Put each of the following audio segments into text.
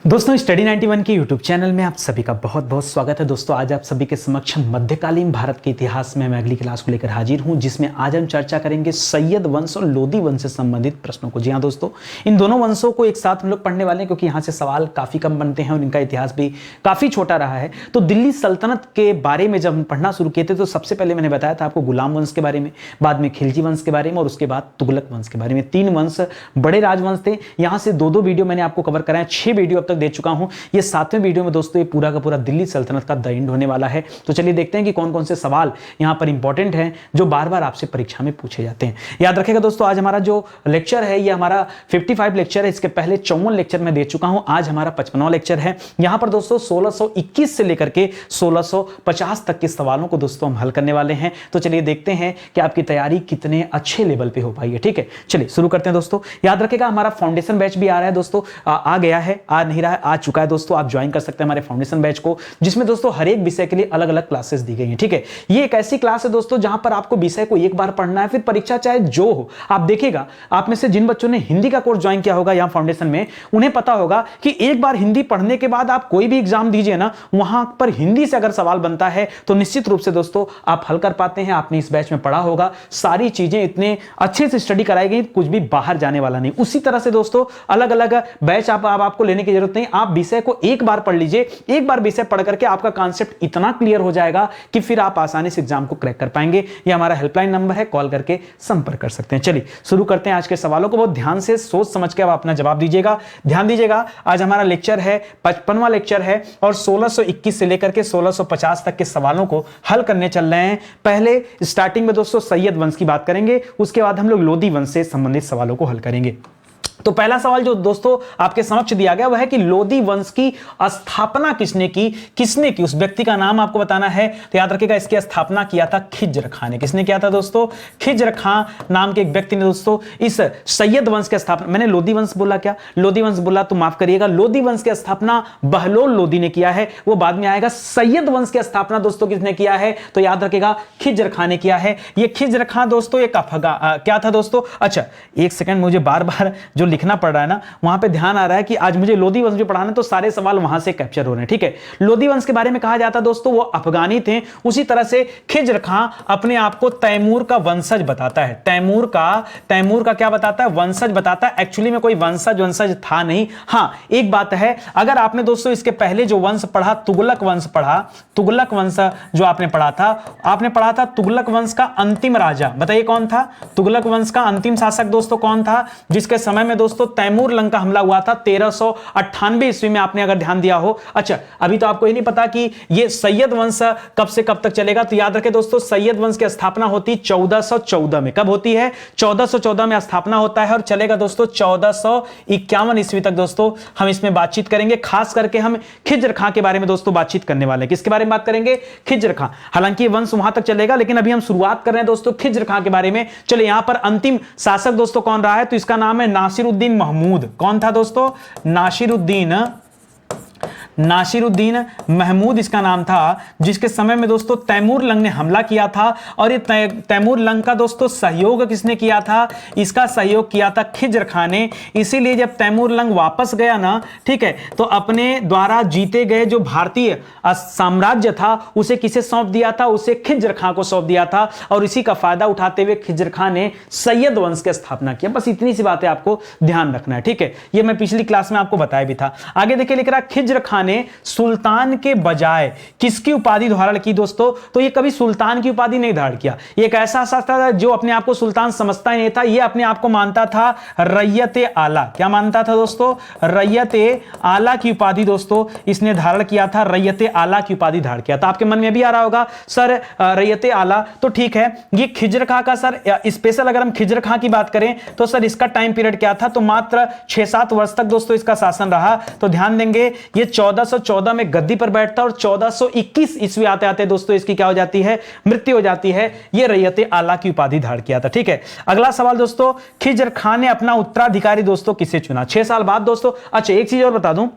दोस्तों स्टडी 91 के YouTube channel में आप सभी का बहुत बहुत स्वागत है। दोस्तों आज आप सभी के समक्ष मध्यकालीन भारत के इतिहास में मैं अगली क्लास को लेकर हाजिर हूं, जिसमें आज हम चर्चा करेंगे सैयद वंश और लोदी वंश से संबंधित प्रश्नों को। जी हां दोस्तों, इन दोनों वंशों को एक साथ हम लोग पढ़ने वाले हैं क्योंकि यहाँ से सवाल काफी कम बनते हैं और इनका इतिहास भी काफी छोटा रहा है। तो दिल्ली सल्तनत के बारे में जब हम पढ़ना शुरू किए थे तो सबसे पहले मैंने बताया था आपको गुलाम वंश के बारे में, बाद में खिलजी वंश के बारे में और उसके बाद तुगलक वंश के बारे में। 3 वंश बड़े राजवंश थे। यहाँ से 2-2 वीडियो मैंने आपको कवर कराया, 6 वीडियो अब तक दे चुका हूं। ये 7वें वीडियो में दोस्तों ये पूरा का पूरा दिल्ली सल्तनत का द एंड होने वाला है। तो चलिए देखते हैं कि कौन कौन से सवाल यहां पर इंपॉर्टेंट हैं जो बार बार आपसे परीक्षा में पूछे जाते हैं। याद रखिएगा दोस्तों, आज हमारा जो लेक्चर है ये हमारा 55 लेक्चर है। इसके पहले 54 लेक्चर मैं दे चुका हूं, आज हमारा 55वां लेक्चर है। यहां पर दोस्तों 1621 से लेकर के 1650 तक के सवालों को दोस्तों हम हल करने वाले हैं। तो चलिए देखते हैं कि आपकी तैयारी कितने अच्छे लेवल पे हो पाई है। ठीक है, चलिए शुरू करते हैं दोस्तों। याद रखिएगा हमारा फाउंडेशन बैच भी आ रहा है दोस्तों, आ गया है, आ नहीं रहा है, आ चुका है दोस्तों। आप ज्वाइन कर सकते हैं हमारे फाउंडेशन बैच को, जिसमें दोस्तों हर एक विषय के लिए अलग अलग क्लासेस दी गई हैं। ठीक है, ये एक ऐसी क्लास है दोस्तों जहां पर आपको विषय को एक बार पढ़ना है, फिर परीक्षा चाहे जो हो। आप देखिएगा, आप में से जिन बच्चों ने हिंदी का कोर्स ज्वाइन किया होगा यहां फाउंडेशन में, उन्हें पता होगा कि एक बार हिंदी पढ़ने के बाद आप कोई भी एग्जाम दीजिए ना, वहां पर हिंदी से अगर सवाल बनता है तो निश्चित रूप से दोस्तों आप हल कर पाते हैं। आपने इस बैच में पढ़ा होगा, सारी चीजें इतने अच्छे से स्टडी कराई गई, कुछ भी बाहर जाने वाला नहीं। उसी तरह से दोस्तों अलग अलग बैच आपको लेने की जरूरत नहीं। आप विषय को एक बार पढ़ लीजिए, एक बार विषय पढ़ करके आपका कॉन्सेप्ट इतना क्लियर हो जाएगा कि फिर आप आसानी से एग्जाम को क्रैक कर पाएंगे। ये हमारा हेल्पलाइन नंबर है, कॉल करके संपर्क कर सकते हैं। चलिए शुरू करते हैं आज के सवालों को। बहुत ध्यान से सोच समझ के आप अपना जवाब दीजिएगा। ध्यान दीजिएगा, आज हमारा लेक्चर है 55वां लेक्चर है और 1621 से लेकर के 1650 तक के सवालों को हल करने चल रहे हैं। पहले स्टार्टिंग में दोस्तों सैयद वंश की बात करेंगे, उसके बाद हम लोग लोदी वंश से संबंधित सवालों को हल करेंगे। तो पहला सवाल जो दोस्तों आपके समक्ष दिया गया वह है कि लोदी वंश की स्थापना किसने की, उस व्यक्ति का नाम आपको बताना है। तो याद रखिएगा, इसकी स्थापना किया था खिज्र खां ने। किसने किया था दोस्तों? खिज्र खां नाम के एक व्यक्ति ने दोस्तों इस सैयद वंश की स्थापना, मैंने लोदी वंश बोला क्या, लोदी वंश बोला तो माफ करिएगा, लोदी वंश की स्थापना बहलोल लोदी ने किया है, वो बाद में आएगा। सैयद वंश की स्थापना दोस्तों किसने किया है? तो याद रखिएगा खिज्र खां ने किया है। ये खिज्र खां दोस्तों एक क्या था दोस्तों? अच्छा एक सेकंड, मुझे बार बार जो लिखना पड़ रहा है ना, वहां पे ध्यान आ रहा है कि आज मुझे लोदी वंश जो पढ़ाना, तो सारे सवाल वहां से कैप्चर हो रहे हैं। ठीक है, लोदी वंश के बारे में कहा जाता दोस्तों वो अफगानी थे। उसी तरह से खिज्र खां अपने आप को तैमूर का वंशज बताता है। तैमूर का क्या बताता है? वंशज बताता है। एक्चुअली में कोई वंशज था नहीं। हां एक बात है, अगर आपने दोस्तों इसके पहले जो वंश पढ़ा, तुगलक वंश पढ़ा, तुगलक वंश जो आपने पढ़ा था तुगलक वंश का अंतिम राजा, बताइए कौन था? तुगलक वंश का अंतिम शासक दोस्तों कौन था? जिसके समय में दोस्तों तैमूर लंग का हमला हुआ था 1398 ईस्वी में, आपने अगर ध्यान दिया हो। अच्छा अभी तो आपको ये नहीं पता कि ये सैयद वंश कब से कब तक चलेगा। तो याद रखें दोस्तों, सैयद वंश की स्थापना होती 1414 में। कब होती है? 1414 में स्थापना होता है और चलेगा दोस्तों 1451 ईस्वी तक। दोस्तों हम इसमें बातचीत करेंगे, खास करके हम खिज्र खां के बारे में दोस्तों बातचीत करने वाले हैं। किसके बारे में बात करेंगे? खिज्र खां। हालांकि वंश वहां तक चलेगा, लेकिन अभी हम शुरुआत कर रहे हैं दोस्तों खिज्र खां के बारे में। चलिए यहां पर अंतिम शासक दोस्तों कौन रहा है? तो इसका नाम है नासिरुद्दीन महमूद। कौन था दोस्तों? नासिरुद्दीन महमूद इसका नाम था, जिसके समय में दोस्तों तैमूर लंग ने हमला किया था। और ये तैमूर लंग का दोस्तों सहयोग किसने किया था? इसका सहयोग किया था खिज्र खां ने। इसीलिए जब तैमूर लंग वापस गया ना, ठीक है, तो अपने द्वारा जीते गए जो भारतीय साम्राज्य था उसे किसे सौंप दिया था? उसे खिज्र खां को सौंप दिया था। और इसी का फायदा उठाते हुए खिज्र खां ने सैयद वंश की स्थापना किया। बस इतनी सी बातें आपको ध्यान रखना है। ठीक है, ये मैं पिछली क्लास में आपको बताया भी था। आगे देखिए लिख रहा खिज्र खां ने सुल्तान के बजाय किसकी उपाधि धारण की दोस्तों? तो ये कभी सुल्तान की उपाधि नहीं धारण किया। ये एक ऐसा शासक था जो अपने आप को सुल्तान समझता ही नहीं था। ये अपने आप को मानता था रैयते आला। क्या मानता था दोस्तों? रैयते आला की उपाधि दोस्तों इसने धारण किया था। रैयते आला की उपाधि धारण किया था। आपके मन में भी आ रहा होगा सर रैयते आला, तो ठीक है। ये खिज्र खां का सर स्पेशल अगर हम खिज्र खां की बात करें तो सर इसका टाइम पीरियड क्या था? तो मात्र 6-7 वर्ष तक दोस्तों इसका शासन रहा। तो ध्यान देंगे ये 1414 में गद्दी पर बैठता और 1421 ईस्वी आते आते दोस्तों इसकी क्या हो जाती है? मृत्यु हो जाती है। ये रैयते आला की उपाधि धारण किया था। ठीक है, अगला सवाल दोस्तों, खिज्र खां ने अपना उत्तराधिकारी दोस्तों किसे चुना? 6 साल बाद दोस्तों। अच्छा एक चीज और बता दूं,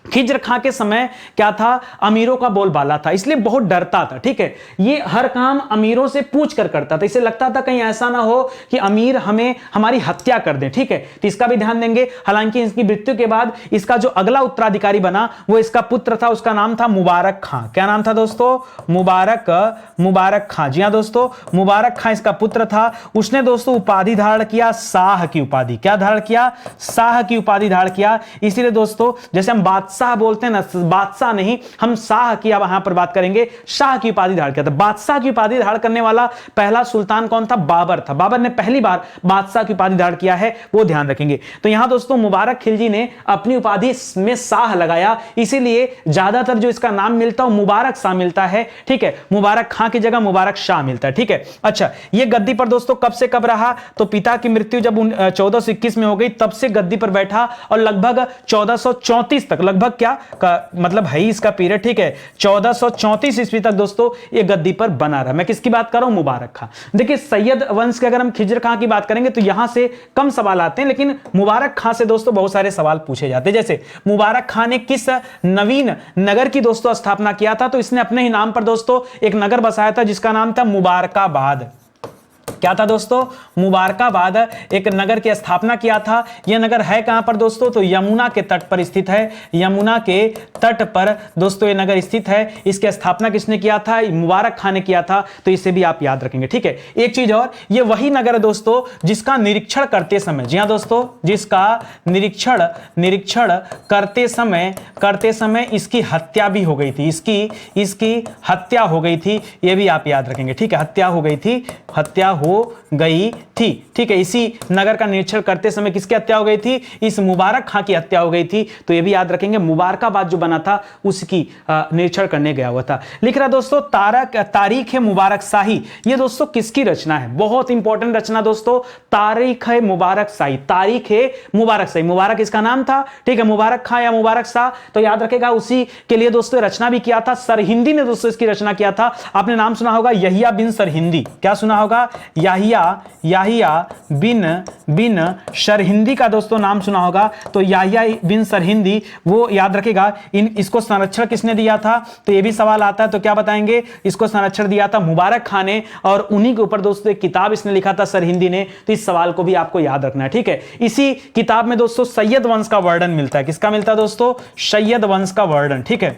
खिज्र खां के समय क्या था, अमीरों का बोलबाला था, इसलिए बहुत डरता था। ठीक है, ये हर काम अमीरों से पूछ कर करता था, इसे लगता था कहीं ऐसा ना हो कि अमीर हमें हमारी हत्या कर दें। ठीक है, तो इसका भी ध्यान देंगे। हालांकि इसकी मृत्यु के बाद इसका जो अगला उत्तराधिकारी बना वो इसका पुत्र था, उसका नाम था मुबारक खां। क्या नाम था दोस्तों? मुबारक खां। जी हां दोस्तों, मुबारक खां इसका पुत्र था। उसने दोस्तों उपाधि धारण किया शाह की उपाधि। क्या धारण किया? शाह की उपाधि धारण किया। इसीलिए दोस्तों जैसे हम बादशाह बोलते हैं ना, बादशाह नहीं, हम शाह की अब यहां पर बात करेंगे, शाह की उपाधि धारण किया था। बादशाह की उपाधि धारण करने वाला पहला सुल्तान कौन था? बाबर था। बाबर ने पहली बार बादशाह की उपाधि धारण किया है, वो ध्यान रखेंगे। तो यहां दोस्तों मुबारक खिलजी ने अपनी उपाधि में शाह लगाया, इसीलिए ज्यादातर जो इसका नाम मिलता है मुबारक शाह मिलता है। ठीक है, मुबारक खां की जगह मुबारक शाह मिलता है। ठीक है, अच्छा, ये गद्दी पर दोस्तों कब से कब रहा? तो पिता की मृत्यु जब 1421 में हो गई, तब से गद्दी पर बैठा और लगभग 1434 तक, लगभग क्या का मतलब है ही इसका पीरियड। ठीक है, 1434 ईस्वी तक दोस्तों ये गद्दी पर बना रहा। मैं किसकी बात कर रहा हूं? मुबारक खां। देखिए सैयद वंश के अगर हम खिज्र खां की बात करेंगे तो यहां से कम सवाल आते हैं, लेकिन मुबारक खां से दोस्तों बहुत सारे सवाल पूछे जाते हैं। जैसे मुबारक खां ने किस नवीन नगर की दोस्तों स्थापना किया था? तो इसने अपने ही नाम पर दोस्तों एक नगर बसाया था जिसका नाम था मुबारकाबाद। क्या था दोस्तों? मुबारकाबाद एक नगर की स्थापना किया था। यह नगर है कहां पर दोस्तों? तो यमुना के तट पर स्थित है। यमुना के तट पर दोस्तों यह नगर स्थित है। इसकी स्थापना किसने किया था? मुबारक खां ने किया था। तो इसे भी आप याद रखेंगे। ठीक है, एक चीज और, यह वही नगर है दोस्तों जिसका निरीक्षण करते समय, जी हां दोस्तों, जिसका निरीक्षण करते समय इसकी हत्या भी हो गई थी। इसकी हत्या हो गई थी, यह भी आप याद रखेंगे। ठीक है, हत्या हो गई थी। ठीक है, इसी नगर का निरीक्षण करते समय किसकी हत्या हो गई थी? इस मुबारक खां की हत्या हो गई थी। तो ये भी याद रखेंगे, मुबारकाबाद जो बना था उसकी निरीक्षण करने गया हुआ था। लिख रहा दोस्तों तारीख है मुबारक शाही। ये दोस्तों किसकी रचना है? बहुत इंपॉर्टेंट रचना दोस्तों, तारीख है मुबारक शाही। तारीख है मुबारक शाही, मुबारक इसका नाम था। ठीक है, मुबारक खां या मुबारक शाह, तो याद रखेगा उसी के लिए दोस्तों रचना भी किया था। सरहिंदी ने दोस्तों इसकी रचना किया था। आपने नाम सुना होगा यहिया बिन सरहिंदी। क्या सुना होगा? याहिया बिन सरहिंदी का दोस्तों नाम सुना होगा। तो याहिया बिन सरहिंदी, वो याद रखेगा। इसको संरक्षण किसने दिया था? तो ये भी सवाल आता है, तो क्या बताएंगे? इसको संरक्षण दिया था मुबारक खां ने, और उन्हीं के ऊपर दोस्तों एक किताब इसने लिखा था सरहिंदी ने। तो इस सवाल को भी आपको याद रखना है। ठीक है, इसी किताब में दोस्तों सैयद वंश का वर्णन मिलता है। किसका मिलता है दोस्तों? सैयद वंश का वर्णन। ठीक है,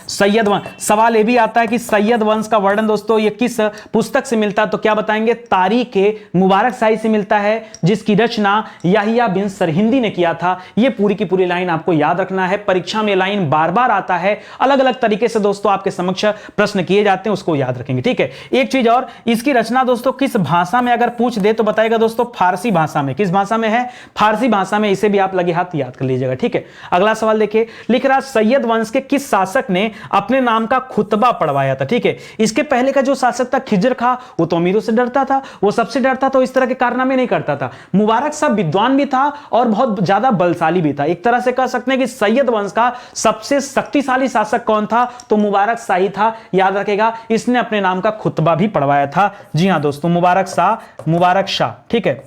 सैयद वंश। सवाल यह भी आता है कि सैयद वंश का वर्णन दोस्तों ये किस पुस्तक से मिलता है? तो क्या बताएंगे? तारीख मुबारक शाही से मिलता है, जिसकी रचना याहिया बिन सरहिंदी ने किया था। ये पूरी की पूरी लाइन आपको याद रखना है। परीक्षा में लाइन बार बार आता है, अलग अलग तरीके से दोस्तों आपके समक्ष प्रश्न किए जाते हैं, उसको याद रखेंगे। ठीक है, एक चीज और, इसकी रचना दोस्तों किस भाषा में अगर पूछ दे तो बताएगा दोस्तों फारसी भाषा में। किस भाषा में है? फारसी भाषा में। इसे भी आप लगे हाथ याद कर लीजिएगा। ठीक है, अगला सवाल देखिए, लिख रहा सैयद वंश के किस शासक ने अपने नाम का खुतबा पढ़वाया था? ठीक है, इसके पहले का जो शासक था खिज्र खां, वो तो अमीरों से डरता था, वो सबसे डरता था, इस तरह के कारनामे नहीं करता था। मुबारक शाह विद्वान भी था और बहुत ज्यादा बलशाली भी था। एक तरह से कह सकते हैं कि सैयद वंश का सबसे शक्तिशाली शासक कौन था? तो मुबारक शाही था। याद रखेगा, इसने अपने नाम का खुतबा भी पढ़वाया था। जी हां दोस्तों, मुबारक शाह। ठीक है,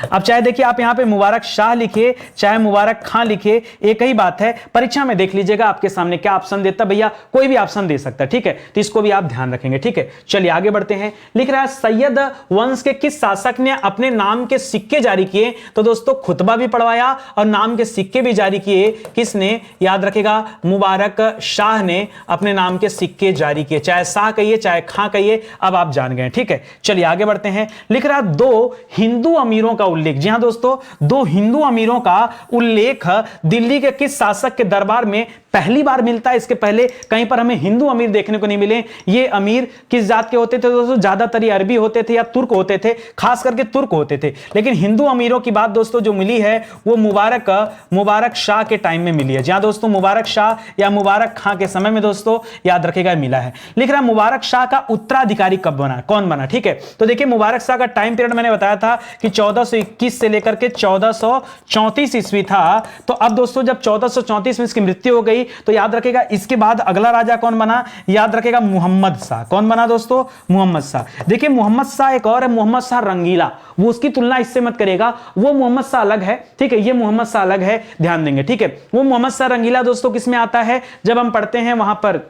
अब चाहे देखिए आप यहां पे मुबारक शाह लिखिए चाहे मुबारक खां लिखिए, एक ही बात है। परीक्षा में देख लीजिएगा आपके सामने क्या ऑप्शन देता, भैया कोई भी ऑप्शन दे सकता है। ठीक है, तो इसको भी आप ध्यान रखेंगे। ठीक है, चलिए आगे बढ़ते हैं। लिख रहा है सैयद वंश के किस शासक ने अपने नाम के सिक्के जारी किए? तो दोस्तों खुतबा भी पढ़वाया और नाम के सिक्के भी जारी किए। किसने? याद रखेगा, मुबारक शाह ने अपने नाम के सिक्के जारी किए। चाहे शाह कहिए चाहे खां कहिए, अब आप जान गए। ठीक है, चलिए आगे बढ़ते हैं। लिख रहा है दो हिंदू अमीरों का उल्लेख। जी हां दोस्तों, दो हिंदू अमीरों का उल्लेख दिल्ली के किस शासक के दरबार में पहली बार मिलता है? इसके पहले कहीं पर हमें हिंदू अमीर देखने को नहीं मिले। ये अमीर किस जात के होते थे दोस्तों? ज्यादातर ये अरबी होते थे या तुर्क होते थे, खास करके तुर्क होते थे। लेकिन हिंदू अमीरों की बात दोस्तों जो मिली है वो मुबारक शाह के टाइम में मिली है। जहां दोस्तों मुबारक शाह या मुबारक खां के समय में दोस्तों याद रखेगा मिला है। लिख रहा है मुबारक शाह का उत्तराधिकारी कब बना? कौन बना? ठीक है, तो देखिए मुबारक शाह का टाइम पीरियड मैंने बताया था कि 14 1421 से लेकर के 1434 ईस्वी था। तो अब दोस्तों जब 1434 में इसकी मृत्यु हो गई तो याद रखेगा इसके बाद अगला राजा कौन बना, याद रखेगा मोहम्मद शाह। कौन बना दोस्तों, मोहम्मद शाह। देखिए मोहम्मद शाह एक और है, मोहम्मद शाह रंगीला, वो उसकी तुलना इससे मत करेगा, वो मोहम्मद शाह अलग है, ठीक है, ये मोहम्मद शाह अलग है, ध्यान देंगे, ठीक है। वो मोहम्मद शाह रंगीला दोस्तों किसमें आता है, जब हम पढ़ते हैं वहां पर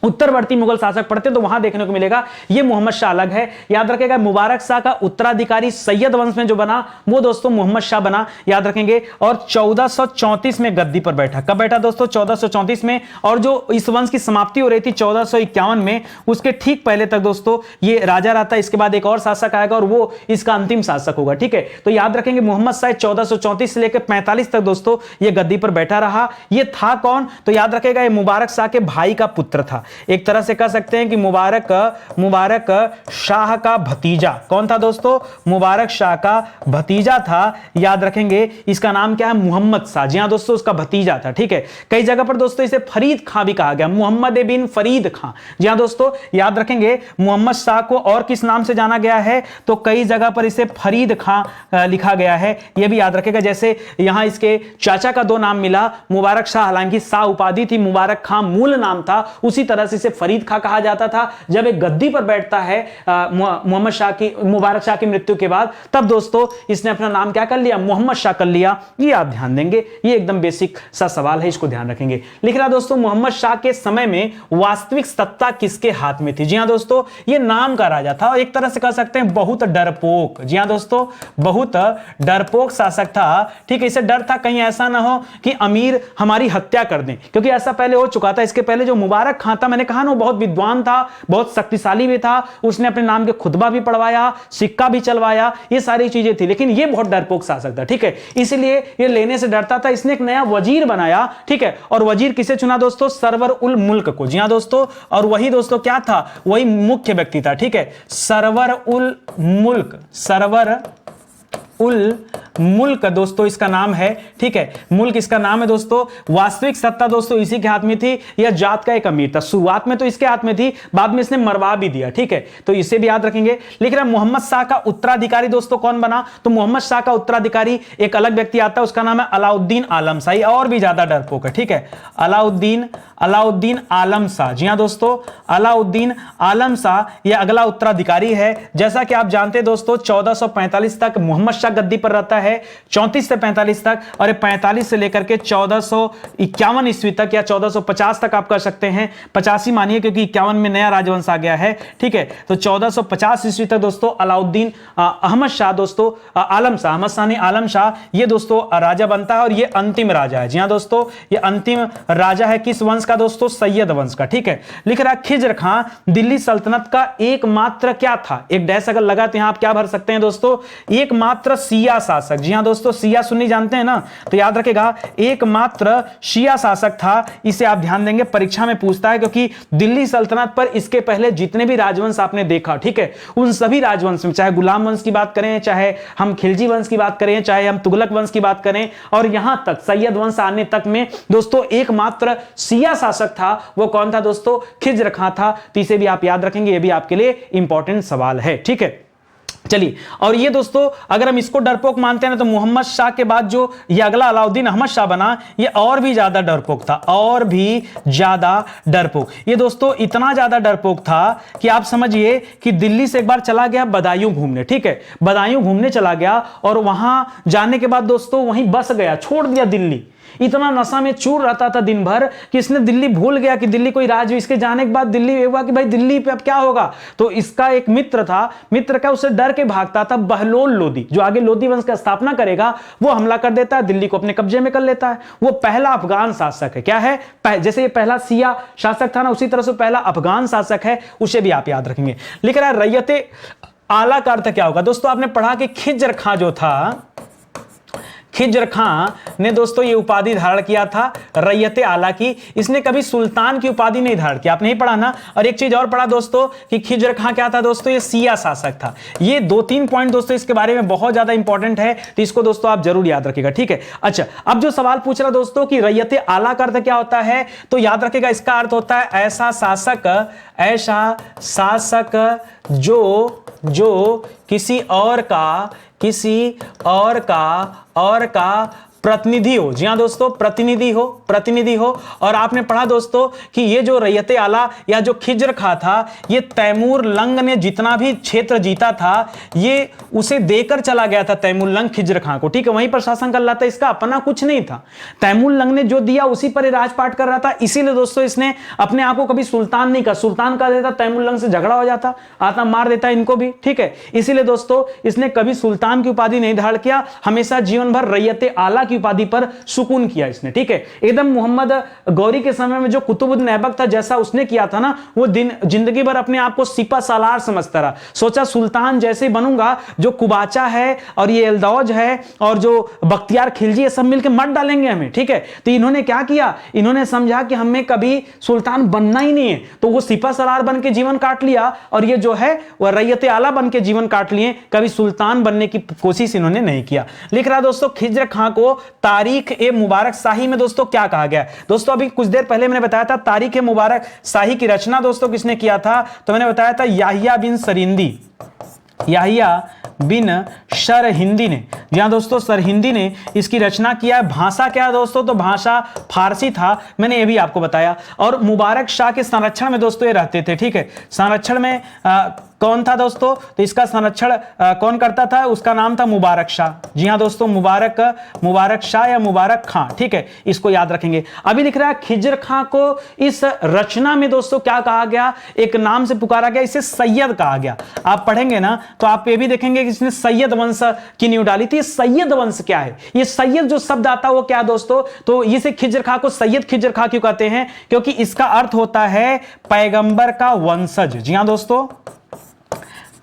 उत्तरवर्ती मुगल शासक पढ़ते तो वहां देखने को मिलेगा, ये मोहम्मद शाह अलग है। याद रखेगा मुबारक शाह का उत्तराधिकारी सैयद वंश में जो बना वो दोस्तों मोहम्मद शाह बना, याद रखेंगे। और 1434 में गद्दी पर बैठा। कब बैठा दोस्तों, 1434 में। और जो इस वंश की समाप्ति हो रही थी 1451 में, उसके ठीक पहले तक दोस्तों ये राजा रहता है। इसके बाद एक और शासक आएगा और वो इसका अंतिम शासक होगा, ठीक है। तो याद रखेंगे मोहम्मद शाह 1434 से लेकर 45 तक दोस्तों ये गद्दी पर बैठा रहा। ये था कौन, तो याद रखेगा ये मुबारक शाह के भाई का पुत्र था। एक तरह से कह सकते हैं कि मुबारक शाह का भतीजा। कौन था दोस्तों, मुबारक शाह का भतीजा था। याद रखेंगे इसका नाम क्या है, मोहम्मद शाह। जी हां दोस्तों, उसका भतीजा था, ठीक है। कई जगह पर दोस्तों इसे फरीद खां भी कहा गया, मोहम्मद बिन फरीद खां। जी हां दोस्तों, याद रखेंगे मोहम्मद शाह को और किस नाम से जाना गया है, तो कई जगह पर इसे फरीद खां लिखा गया है, यह भी याद रखेगा। जैसे यहां इसके चाचा का दो नाम मिला, मुबारक शाह, हालांकि शाह उपाधि थी, मुबारक खां मूल नाम था, उसी तरह से इसे फरीद खां कहा जाता था। जब एक गद्दी पर बैठता है मोहम्मद शाह की, मुबारक शाह की मृत्यु के बाद, तब दोस्तों इसने अपना नाम क्या कर लिया, मोहम्मद शाह कर लिया। ये आप ध्यान देंगे, ये एकदम बेसिक सा सवाल है, इसको ध्यान रखेंगे। लिख रहा दोस्तों मोहम्मद शाह के समय में वास्तविक सत्ता किसके हाथ में थी। जी हां दोस्तों, ये नाम का राजा था और एक तरह से कह सकते हैं बहुत डरपोक। जी हां दोस्तों, बहुत डरपोक शासक था, ठीक है। इसे डर था कहीं ऐसा ना हो कि अमीर हमारी हत्या कर दें, क्योंकि ऐसा पहले हो चुका था। इसके पहले जो मुबारक खां था, मैंने कहा ना, वो बहुत विद्वान था, बहुत शक्तिशाली भी था, उसने अपने नाम के खुतबा भी पढ़वाया, सिक्का भी चलवाया, ये सारी चीजें थी, लेकिन ये बहुत डरपोक शासक था, ठीक है। इसलिए ये लेने से डरता था। इसने एक नया वजीर बनाया, ठीक है। और वजीर किसे चुना दोस्तों, सरवर उल मुल्क को। जी हां दोस्तों, और वही दोस्तों क्या था, वही मुख्य व्यक्ति था, ठीक है। सरवर उल मुल्क, सरवर उल मुल्क दोस्तों इसका नाम है, ठीक है। मुल्क इसका नाम है दोस्तों। वास्तविक सत्ता दोस्तों इसी के हाथ में थी। यह जात का एक अमीर था, शुरुआत में तो इसके हाथ में थी, बाद में इसने मरवा भी दिया, ठीक है। तो इसे भी याद रखेंगे। लिख रहा मोहम्मद शाह का उत्तराधिकारी दोस्तों कौन बना, तो मोहम्मद शाह का उत्तराधिकारी एक अलग व्यक्ति आता है, उसका नाम है अलाउद्दीन आलम शाह, और भी ज्यादा डरपोक है, ठीक है। अलाउद्दीन आलम शाह। जी हां दोस्तों, अलाउद्दीन आलम शाह यह अगला उत्तराधिकारी है। जैसा कि आप जानते हैं दोस्तों 1445 तक मोहम्मद शाह गद्दी पर रहता है, 34 से 45 तक, और 45 से लेकर के 1451 ईस्वी तक या 1450 तक आप कर सकते हैं, 85 मानिए क्योंकि 51 में नया राजवंश आ गया है, ठीक है। तो 1450 ईस्वी तक दोस्तों अलाउद्दीन अहमद शाह दोस्तों, आलम शाह, अहमद शाह नहीं आलम शाह, ये दोस्तों राजा बनता है और ये अंतिम राजा है। जी हां दोस्तों, ये अंतिम राजा है किस वंश का दोस्तों, सैयद वंश का, ठीक है। लिख रहा खिज्र खां दिल्ली सल्तनत का एकमात्र क्या था, एक डैश अगर लगा तो यहां आप क्या भर सकते हैं दोस्तों, एकमात्र शिया शासक। जी हां दोस्तों, शिया सुन्नी जानते हैं ना, तो याद रखेगा एकमात्र शिया शासक था। इसे आप ध्यान देंगे, परीक्षा में पूछता है, क्योंकि दिल्ली सल्तनत पर इसके पहले जितने भी राजवंश आपने देखा, ठीक है, उन सभी राजवंश में, चाहे गुलाम वंश की बात करें, चाहे हम खिलजी वंश की बात करें, चाहे हम तुगलक वंश की बात करें, और यहां तक सैयद वंश आने तक में दोस्तों एकमात्र शिया शासक था, वो कौन था दोस्तों, खिज्र खां था। तो इसे भी आप याद रखेंगे, ये भी आपके लिए इंपॉर्टेंट सवाल है, ठीक है। चलिए, और ये दोस्तों अगर हम इसको डरपोक मानते हैं ना, तो मोहम्मद शाह के बाद जो ये अगला अलाउद्दीन अहमद शाह बना, ये और भी ज्यादा डरपोक था, और भी ज्यादा डरपोक। ये दोस्तों इतना ज्यादा डरपोक था कि आप समझिए कि दिल्ली से एक बार चला गया बदायूं घूमने, ठीक है, बदायूं घूमने चला गया, और वहां जाने के बाद दोस्तों वहीं बस गया, छोड़ दिया दिल्ली। इतना नशा में चूर रहता था दिन भर कि इसने दिल्ली भूल गया कि दिल्ली कोई राज्य। इसके जाने के बाद दिल्ली हुआ कि भाई दिल्ली पे अब क्या होगा, तो इसका एक मित्र था, मित्र का उसे डर के भागता था, बहलोल लोदी, जो आगे लोदी वंश का स्थापना करेगा, वो हमला कर देता है, दिल्ली को अपने कब्जे में कर लेता है। वो पहला अफगान शासक है। क्या है, जैसे ये पहला सिया शासक था ना, उसी तरह से पहला अफगान शासक है, उसे भी आप याद रखेंगे। लिख रहा है रैयते आला का अर्थ क्या होगा दोस्तों, आपने पढ़ा कि खिज्र खां जो था, खिज्र खां ने दोस्तों ये उपाधि धारण किया था रैयते आला की। इसने कभी सुल्तान की उपाधि नहीं धारण किया, आपने ही पढ़ा ना। और एक चीज और पढ़ा दोस्तों कि खिज्र खां क्या था दोस्तों, ये सिया शासक था। ये 2-3 पॉइंट दोस्तों इसके बारे में बहुत ज्यादा इंपॉर्टेंट है, तो इसको दोस्तों आप जरूर याद रखिएगा, ठीक है। अच्छा, अब जो सवाल पूछ रहा दोस्तों कि रैयते आला का अर्थ क्या होता है, तो याद रखिएगा इसका अर्थ होता है ऐसा शासक जो किसी और का किसी और का प्रतिनिधि हो। जी हाँ दोस्तों, प्रतिनिधि हो। और आपने पढ़ा दोस्तों कि ये जो रैयते आला या जो खिज्र खां था, ये तैमूर लंग ने जितना भी क्षेत्र जीता था ये उसे देकर चला गया था तैमूर लंग खिज्र खां को। ठीक है, वहीं पर शासन कर रहा था, इसका अपना कुछ नहीं था। तैमूर लंग ने जो दिया उसी पर राजपाट कर रहा था, इसीलिए दोस्तों इसने अपने आप को कभी सुल्तान नहीं कहा। सुल्तान कहा देता तैमूर लंग से झगड़ा हो जाता, आता मार देता इनको भी। ठीक है, इसीलिए दोस्तों इसने कभी सुल्तान की उपाधि नहीं धारण किया, हमेशा जीवन भर रैयते आला की उपाधि पर सुकून किया इसने। ठीक है, एकदम मोहम्मद गौरी के समय में जो कुतुबुद्दीन ऐबक था, जैसा उसने किया था ना, वो जिंदगी भर अपने आप को सिपा सालार समझता रहा। सोचा सुल्तान जैसे बनूंगा, जो कुबाचा है और ये एलदौज है और जो बख्तियार खिलजी, ये सब मिलकर मत डालेंगे हमें। ठीक है, तो इन्होंने क्या किया, इन्होंने समझा कि हमें कभी सुल्तान बनना ही नहीं है, तो वो सिपा सालार बन के जीवन काट लिया और ये जो है वह रैयते आला बन के जीवन काट लिए, कभी सुल्तान बनने की कोशिश इन्होंने नहीं किया। लिख रहा दोस्तों खिज्र खां को तारीख ए मुबारक शाही में दोस्तों क्या कहा गया। दोस्तों अभी कुछ देर पहले मैंने बताया था तारीख ए मुबारक शाही की रचना दोस्तों किसने किया था, तो मैंने बताया था याहिया बिन सरहिंदी, याहिया बिन सरहिंदी ने। जी हाँ दोस्तों, सरहिंदी ने इसकी रचना किया है। भाषा क्या है दोस्तों, तो भाषा फारसी था, मैंने ये भी आपको बताया। और मुबारक शाह के संरक्षण में दोस्तों ये रहते थे। ठीक है, संरक्षण में कौन था दोस्तों, तो इसका संरक्षण कौन करता था, उसका नाम था मुबारक शाह। जी हाँ दोस्तों, मुबारक शाह या मुबारक खां। ठीक है, इसको याद रखेंगे। अभी लिख रहा है खिज्र खां को इस रचना में दोस्तों क्या कहा गया, एक नाम से पुकारा गया, इसे सैयद कहा गया। आप पढ़ेंगे ना तो आप ये भी देखेंगे कि इसने सैयद वंश की नींव डाली थी। सैयद वंश क्या है, ये सैयद जो शब्द आता है वो क्या दोस्तों, तो इसे खिज्र खां को सैयद खिज्र खां क्यों कहते हैं, क्योंकि इसका अर्थ होता है पैगंबर का वंशज। जी हाँ दोस्तों,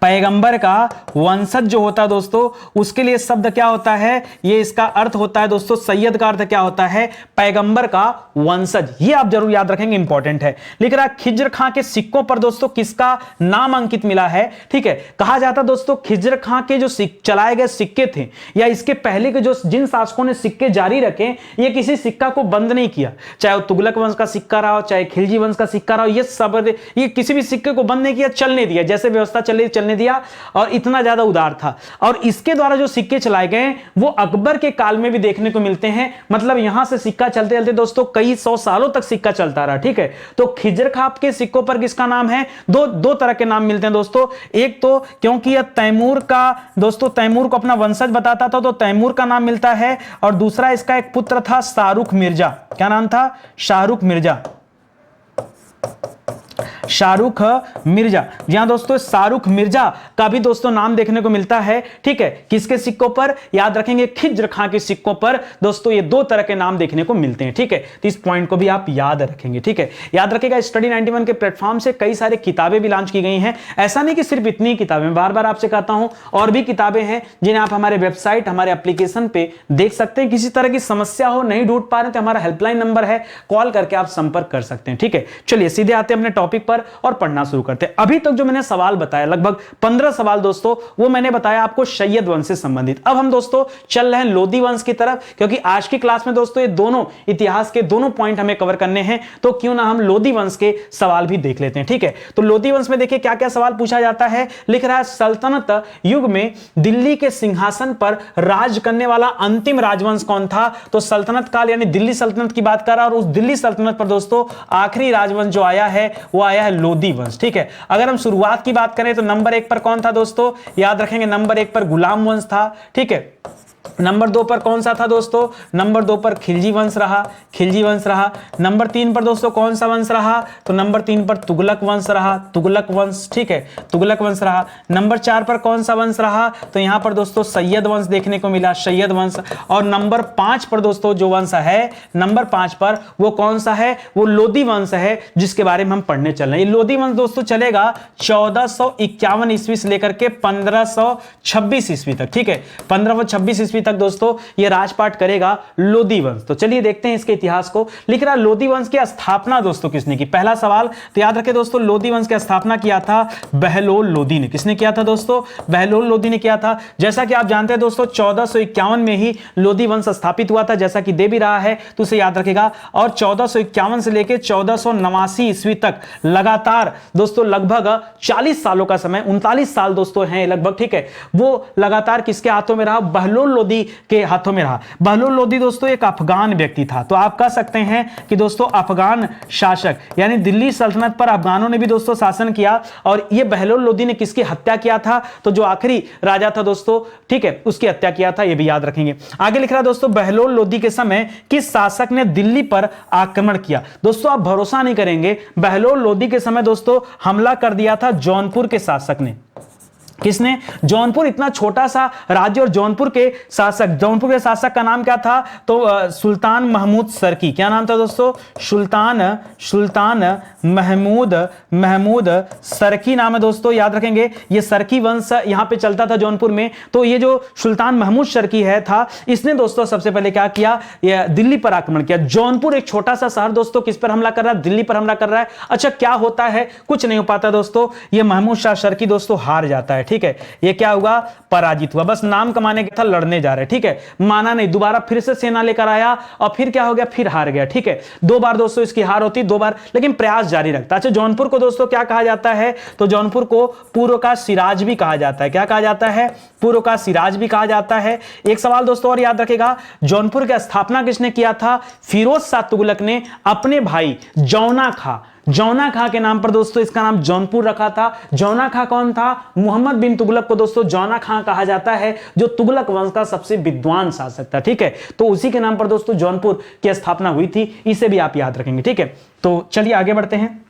पैगंबर का वंशज जो होता है दोस्तों, उसके लिए शब्द क्या होता है, ये इसका अर्थ होता है दोस्तों, सैयद का अर्थ क्या होता है, पैगंबर का वंशज। ये आप जरूर याद रखेंगे, इंपॉर्टेंट है। लिख रहा है खिज्र खां के सिक्कों पर दोस्तों किसका नाम अंकित मिला है। ठीक है, कहा जाता दोस्तों खिज्र खां के जो चलाए गए सिक्के थे या इसके पहले के जो जिन शासकों ने सिक्के जारी रखे, ये किसी सिक्का को बंद नहीं किया, चाहे वो तुगलक वंश का सिक्का रहा हो, चाहे खिलजी वंश का सिक्का रहा हो, ये किसी भी सिक्के को बंद नहीं किया, चलने दिया, जैसे व्यवस्था चलने दिया। और इतना ज्यादा उदार था। और इसके द्वारा जो सिक्के चलाए गए वो अकबर के काल में भी देखने को मिलते हैं। मतलब यहां से सिक्का चलते चलते दोस्तों कई सौ सालों तक सिक्का चलता रहा। ठीक है, तो खिज्र खां के सिक्कों पर किसका नाम है, दो तरह के नाम मिलते हैं दोस्तों। एक तो क्योंकि यह तैमूर का दोस्तों, तैमूर को अपना वंशज बताता था तो तैमूर का नाम मिलता है। और दूसरा इसका एक पुत्र था शाहरुख मिर्जा। क्या नाम था, शाहरुख मिर्जा, शाहरुख मिर्जा। जी हां दोस्तों, शाहरुख मिर्जा का भी दोस्तों नाम देखने को मिलता है। ठीक है, किसके सिक्कों पर, याद रखेंगे खिज्र खां के सिक्कों पर दोस्तों ये दो तरह के नाम देखने को मिलते हैं। ठीक है, तो इस पॉइंट को भी आप याद रखेंगे। ठीक है, याद रखिएगा स्टडी 91 के प्लेटफॉर्म से कई सारे किताबें भी लॉन्च की गई हैं। ऐसा नहीं कि सिर्फ इतनी किताबें, बार बार आपसे कहता हूं और भी किताबें हैं जिन्हें आप हमारे वेबसाइट, हमारे एप्लीकेशन पे देख सकते हैं। किसी तरह की समस्या हो, नहीं ढूंढ पा रहे तो हमारा हेल्पलाइन नंबर है, कॉल करके आप संपर्क कर सकते हैं। ठीक है, चलिए सीधे आते हैं अपने टॉपिक पर और पढ़ना शुरू करते हैं। अभी तक जो मैंने सवाल बताया, लगभग 15 सवाल दोस्तों, वो मैंने बताया आपको सैयद वंश से संबंधित। अब हम दोस्तों चल रहे हैं लोदी वंश की तरफ, क्योंकि आज की क्लास में दोस्तों ये दोनों इतिहास के दोनों पॉइंट हमें कवर करने हैं, तो क्यों ना हम लोदी वंश के सवाल भी देख लेते हैं। ठीक है, तो लोदी वंश में देखिए क्या क्या सवाल पूछा जाता है। लिख रहा है सल्तनत युग में दिल्ली के सिंहासन पर राज करने वाला अंतिम राजवंश कौन था, तो सल्तनत काल यानी दिल्ली सल्तनत की बात कर रहा है। और उस दिल्ली सल्तनत पर दोस्तों आखिरी राजवंश जो आया है वो आया है लोदी वंश। ठीक है, अगर हम शुरुआत की बात करें तो नंबर 1 पर कौन था दोस्तों, याद रखेंगे नंबर 1 पर गुलाम वंश था। ठीक है, नंबर 2 पर कौन सा था दोस्तों, नंबर 2 पर खिलजी वंश रहा। नंबर 3 पर दोस्तों कौन सा वंश रहा, तो नंबर 3 पर तुगलक वंश रहा। ठीक है, तुगलक वंश रहा। नंबर 4 पर कौन सा वंश रहा, तो यहां पर दोस्तों सैयद वंश देखने को मिला, सैयद वंश। और नंबर 5 पर दोस्तों जो वंश है, नंबर 5 पर वो कौन सा है, वो लोदी वंश है, जिसके बारे में हम पढ़ने चल रहे हैं। ये लोदी वंश दोस्तों चलेगा 1451 ईस्वी से लेकर के 1526 ईस्वी तक। ठीक है, 1526 ईस्वी तक दोस्तों ये राजपाट करेगा लोदी वंश। तो चलिए देखते हैं इसके इतिहास को। लिख रहा लोदी वंश की स्थापना दोस्तों किसने की? पहला सवाल तो याद रखें दोस्तों, लोदी वंश की स्थापना किया था बहलोल लोदी ने। किसने किया था दोस्तों? बहलोल लोदी ने किया था। जैसा कि आप जानते हैं दोस्तों 1451 में ही लोदी वंश स्थापित हुआ था, जैसा कि दे भी रहा है तो उसे याद रखेगा। और 1451 से लेकर 1489 ईस्वी तक लगातार दोस्तों लगभग 40 सालों का समय, 39 साल दोस्तों हैं लगभग, ठीक है, वो लगातार किसके हाथों में रहा? बहलोल लोदी के हाथों में रहा। बहलोल लोदी दोस्तों एक अफगान व्यक्ति था। तो आप कह सकते हैं कि दोस्तों अफगान शासक, यानी दिल्ली सल्तनत पर अफगानों ने भी दोस्तों शासन किया। और यह बहलोल लोदी ने किसकी हत्या किया था? तो जो आखिरी राजा था दोस्तों, ठीक है, उसकी हत्या किया था, यह भी याद रखेंगे। आगे लिख रहा है दोस्तों, बहलोल लोदी के समय किस शासक ने दिल्ली पर आक्रमण किया? दोस्तों आप भरोसा नहीं करेंगे, बहलोल लोदी के समय दोस्तों हमला कर दिया था जौनपुर के शासक ने। किसने? जौनपुर इतना छोटा सा राज्य और जौनपुर के शासक का नाम क्या था? तो सुल्तान महमूद सरकी। क्या नाम था दोस्तों? सुल्तान महमूद सरकी नाम है दोस्तों, याद रखेंगे। ये सरकी वंश यहां पे चलता था जौनपुर में। तो ये जो सुल्तान महमूद सरकी था, इसने दोस्तों सबसे पहले क्या किया? ये दिल्ली पर आक्रमण किया। जौनपुर एक छोटा सा शहर दोस्तों किस पर हमला कर रहा है? दिल्ली पर हमला कर रहा है। अच्छा क्या होता है? कुछ नहीं हो पाता दोस्तों, ये महमूद शाह सरकी दोस्तों हार जाता है, ठीक है। ये क्या हुआ? पराजित हुआ। बस नाम कमाने का था, लड़ने जा रहे, ठीक है, माना नहीं, दोबारा फिर से सेना लेकर आया और फिर क्या हो गया? फिर हार गया, ठीक है। 2 बार दोस्तों इसकी हार होती, 2 बार, लेकिन प्रयास जारी रखता। अच्छा जौनपुर को दोस्तों क्या कहा जाता है? तो जौनपुर को पूर्व का सिराज भी कहा जाता है। क्या कहा जाता है? पूर्व का सिराज भी कहा जाता है। एक सवाल दोस्तों और याद रखेगा, जौनपुर की स्थापना किसने किया था? फिरोज शाह तुगलक ने अपने भाई जौना खां के नाम पर दोस्तों इसका नाम जौनपुर रखा था। जौना खां कौन था? मोहम्मद बिन तुगलक को दोस्तों जौना खां कहा जाता है, जो तुगलक वंश का सबसे विद्वान शासक था, ठीक है। तो उसी के नाम पर दोस्तों जौनपुर की स्थापना हुई थी, इसे भी आप याद रखेंगे, ठीक है। तो चलिए आगे बढ़ते हैं।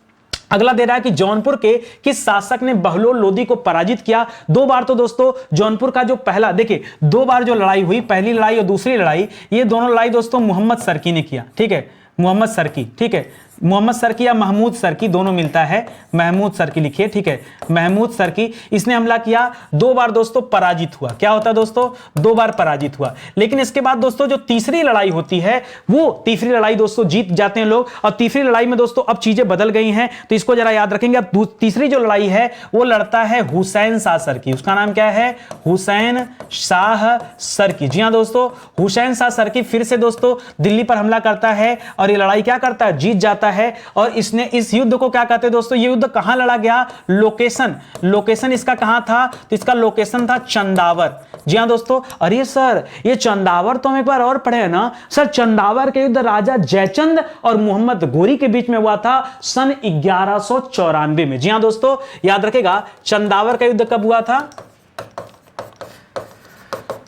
अगला दे रहा है कि जौनपुर के किस शासक ने बहलोल लोदी को पराजित किया? 2 बार तो दोस्तों जौनपुर का जो पहला, देखिए 2 बार जो लड़ाई हुई, पहली लड़ाई और दूसरी लड़ाई, ये दोनों लड़ाई दोस्तों मोहम्मद सरकी ने किया, ठीक है, मोहम्मद सरकी, ठीक है, मोहम्मद सरकी या महमूद सरकी दोनों मिलता है, महमूद सरकी लिखिए, ठीक है, महमूद सरकी, इसने हमला किया। 2 बार दोस्तों पराजित हुआ। क्या होता है दोस्तों? 2 बार पराजित हुआ। लेकिन इसके बाद दोस्तों जो तीसरी लड़ाई होती है, वो तीसरी लड़ाई दोस्तों जीत जाते हैं लोग। और तीसरी लड़ाई में दोस्तों अब चीजें बदल गई हैं, तो इसको जरा याद रखेंगे। अब तीसरी जो लड़ाई है वो लड़ता है हुसैन शाह सरकी। उसका नाम क्या है? हुसैन शाह सरकी। जी हां दोस्तों, हुसैन शाह सरकी फिर से दोस्तों दिल्ली पर हमला करता है और ये लड़ाई क्या करता है? जीत जाता है। और इसने इस युद्ध को क्या कहते हैं दोस्तों? ये युद्ध कहां लड़ा गया? लोकेशन इसका कहां था? तो इसका लोकेशन था चंदावर। जी हां दोस्तों। अरे सर ये चंदावर तो हम एक बार और पढ़े हैं ना सर। चंदावर के युद्ध राजा जयचंद और मोहम्मद गोरी के बीच में हुआ था सन 1194 में। जी हां दोस्तों, याद रखेगा चंदावर का युद्ध कब हुआ था?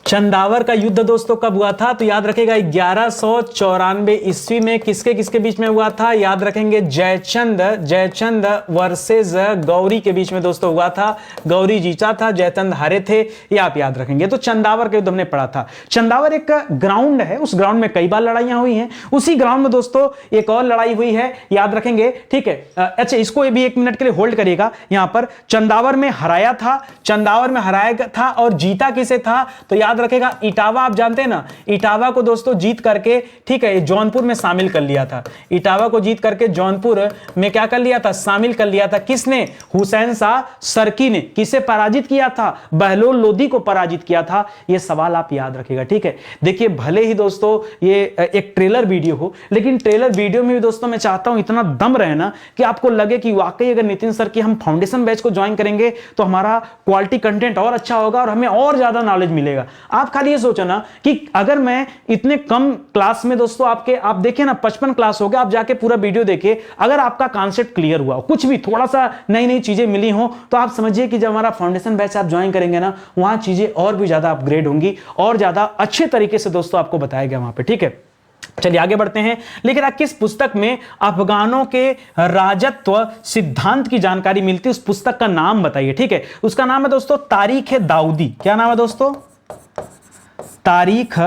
चंदावर का युद्ध दोस्तों कब हुआ था? तो याद रखेगा 1194 ईस्वी में। किसके किसके बीच में हुआ था? याद रखेंगे जयचंद वर्सेस गौरी के बीच में दोस्तों हुआ था। गौरी जीता था, जयचंद हारे थे, ये आप याद रखेंगे। तो चंदावर के युद्ध हमने पढ़ा था। चंदावर एक ग्राउंड है, उस ग्राउंड में कई बार लड़ाइयां हुई हैं। उसी ग्राउंड में दोस्तों एक और लड़ाई हुई है, याद रखेंगे, ठीक है। अच्छा इसको भी 1 मिनट के लिए होल्ड करिएगा। यहां पर चंदावर में हराया था और जीता किसे था? तो याद रखेगा इटावा। आप जानते हैं ना, इटावा को दोस्तों जीत करके, ठीक है, जौनपुर में शामिल कर लिया था। इटावा को जीत करके जौनपुर में क्या कर लिया था? शामिल कर लिया था। किसने? हुसैन शाह सरकी ने। किसे पराजित किया था? बहलोल लोदी को पराजित किया था। यह सवाल आप याद रखिएगा, ठीक है। देखिए भले ही दोस्तों ये एक ट्रेलर वीडियो हो, लेकिन ट्रेलर वीडियो में भी दोस्तों मैं चाहता हूं इतना दम रहे ना कि आपको लगे कि वाकई अगर नितिन सर की हम फाउंडेशन बैच को ज्वाइन करेंगे तो हमारा क्वालिटी कंटेंट और अच्छा होगा और हमें और ज्यादा नॉलेज मिलेगा। आप खाली ये सोचो ना कि अगर मैं इतने कम क्लास में दोस्तों आप देखें ना 55 क्लास हो गया, आप जाके पूरा वीडियो देखिए, अगर आपका कॉन्सेप्ट क्लियर हुआ, कुछ भी थोड़ा सा नई चीजें मिली हो, तो आप समझिए कि जब हमारा फाउंडेशन बैच आप ज्वाइन करेंगे ना, वहां चीजें और भी ज्यादा अपग्रेड होंगी और ज्यादा अच्छे तरीके से दोस्तों आपको बताया गया वहां पे, ठीक है। चलिए आगे बढ़ते हैं। लेकिन किस पुस्तक में अफगानों के राजत्व सिद्धांत की जानकारी मिलती है? उस पुस्तक का नाम बताइए, ठीक है। उसका नाम है दोस्तों तारीख ए दाऊदी। क्या नाम है दोस्तों? तारीख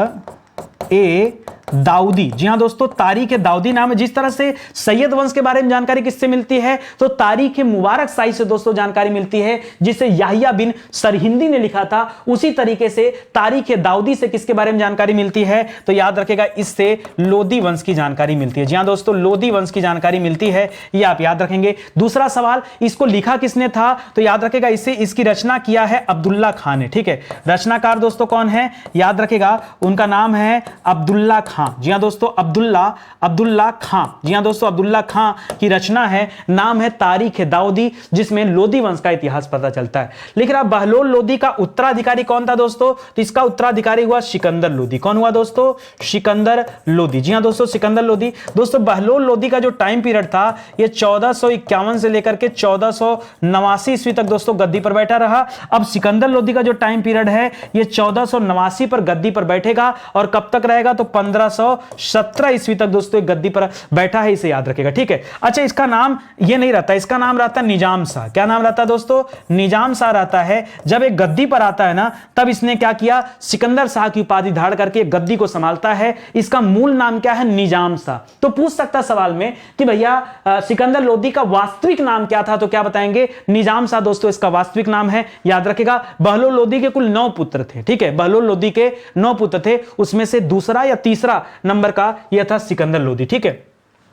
ए दाऊदी। जी हां दोस्तों, तारीख दाऊदी नाम है। जिस तरह से सैयद वंश के बारे में जानकारी किससे मिलती है, तो तारीख मुबारक शाही से दोस्तों जानकारी मिलती है, जिसे याहिया बिन सरहिंदी ने लिखा था। उसी तरीके से तारीख दाऊदी से किसके बारे में जानकारी मिलती है, तो याद रखेगा इससे लोदी वंश की जानकारी मिलती है। जी हां दोस्तों, लोदी वंश की जानकारी मिलती है, ये आप याद रखेंगे। दूसरा सवाल, इसको लिखा किसने था, तो याद रखेगा इससे इसकी रचना किया है अब्दुल्ला खां ने। ठीक है, रचनाकार दोस्तों कौन है, याद रखेगा उनका नाम है अब्दुल्ला खां। जी हां दोस्तों, अब्दुल्ला खां। जी हां दोस्तों, अब्दुल्ला खां की रचना है, नाम है तारीख दाऊदी, जिसमें लोदी वंश का इतिहास पता चलता है। लेकिन अब बहलोल लोदी का उत्तराधिकारी कौन था दोस्तों, तो इसका उत्तराधिकारी हुआ सिकंदर लोदी। कौन हुआ दोस्तों, सिकंदर लोदी। जी हां दोस्तों, सिकंदर लोदी। दोस्तों बहलोल लोदी का जो टाइम पीरियड था, यह 1451 से लेकर के 1489 ईस्वी तक दोस्तों गद्दी पर बैठा रहा। अब सिकंदर लोदी का जो टाइम पीरियड है, यह 1489 पर गद्दी पर बैठेगा, और कब तक रहेगा, तो 1517 ईस्वी तक दोस्तों गद्दी पर बैठा है, इसे याद रखेगा। ठीक है, अच्छा इसका नाम ये नहीं रहता, इसका नाम रहता है निजाम शाह। क्या नाम रहता है दोस्तों, निजाम शाह रहता है। जब एक गद्दी पर आता है ना, तब इसने क्या किया, सिकंदर शाह की उपाधि धारण करके गद्दी को संभालता है। इसका मूल नाम क्या है, निजाम शाह। तो पूछ सकता सवाल में कि भैया सिकंदर लोदी का वास्तविक नाम क्या था, तो क्या बताएंगे, निजाम शाह दोस्तों इसका वास्तविक नाम है, याद रखेगा। बहलोल लोदी के कुल 9 पुत्र थे। ठीक है, बहलोल लोदी के 9 पुत्र थे, उसमें से दूसरा या तीसरा नंबर का यह था सिकंदर लोदी। ठीक है,